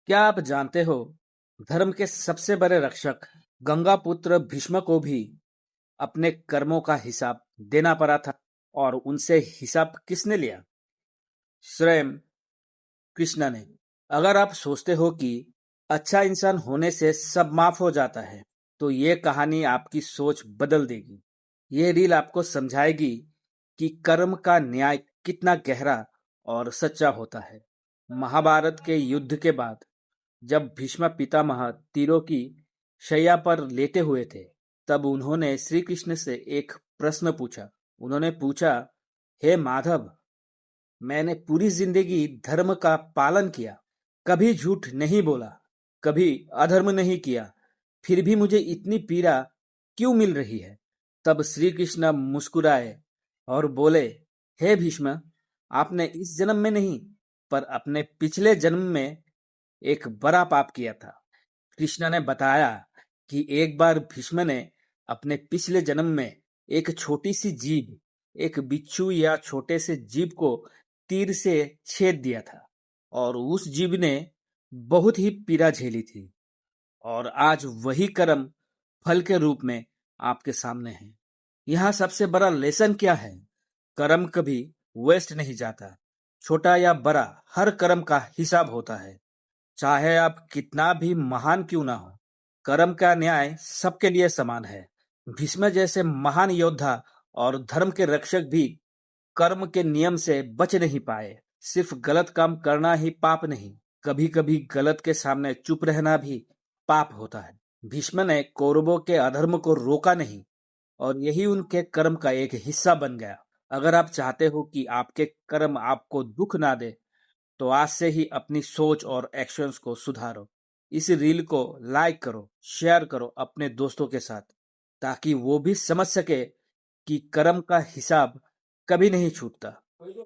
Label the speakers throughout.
Speaker 1: क्या आप जानते हो, धर्म के सबसे बड़े रक्षक गंगा पुत्र भीष्म को भी अपने कर्मों का हिसाब देना पड़ा था। और उनसे हिसाब किसने लिया? स्वयं कृष्ण ने। अगर आप सोचते हो कि अच्छा इंसान होने से सब माफ हो जाता है, तो ये कहानी आपकी सोच बदल देगी। ये रील आपको समझाएगी कि कर्म का न्याय कितना गहरा और सच्चा होता है। महाभारत के युद्ध के बाद जब भीष्म पितामह तीरों की शैया पर लेटे हुए थे, तब उन्होंने श्री कृष्ण से एक प्रश्न पूछा। उन्होंने पूछा, हे माधव, मैंने पूरी जिंदगी धर्म का पालन किया, कभी झूठ नहीं बोला, कभी अधर्म नहीं किया, फिर भी मुझे इतनी पीड़ा क्यों मिल रही है? तब श्री कृष्ण मुस्कुराए और बोले, हे भीष्म, आपने इस जन्म में नहीं, पर अपने पिछले जन्म में एक बड़ा पाप किया था। कृष्ण ने बताया कि एक बार भीष्म ने अपने पिछले जन्म में एक छोटी सी जीभ, एक बिच्छू या छोटे से जीव को तीर से छेद दिया था, और उस जीव ने बहुत ही पीड़ा झेली थी। और आज वही कर्म फल के रूप में आपके सामने है। यहाँ सबसे बड़ा लेसन क्या है? कर्म कभी वेस्ट नहीं जाता। छोटा या बड़ा, हर कर्म का हिसाब होता है, चाहे आप कितना भी महान क्यों ना हो। कर्म का न्याय सबके लिए समान है। भीष्म जैसे महान योद्धा और धर्म के रक्षक भी कर्म के नियम से बच नहीं पाए। सिर्फ गलत काम करना ही पाप नहीं, कभी कभी गलत के सामने चुप रहना भी पाप होता है। भीष्म ने कौरवों के अधर्म को रोका नहीं, और यही उनके कर्म का एक हिस्सा बन गया। अगर आप चाहते हो कि आपके कर्म आपको दुख ना दे, तो आज से ही अपनी सोच और एक्शंस को सुधारो। इस रील को लाइक करो, शेयर करो अपने दोस्तों के साथ, ताकि वो भी समझ सके कि कर्म का हिसाब कभी नहीं छूटता।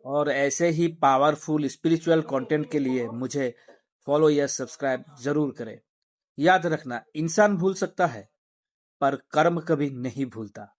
Speaker 1: और ऐसे ही पावरफुल स्पिरिचुअल कंटेंट के लिए मुझे फॉलो या सब्सक्राइब जरूर करें। याद रखना, इंसान भूल सकता है, पर कर्म कभी नहीं भूलता।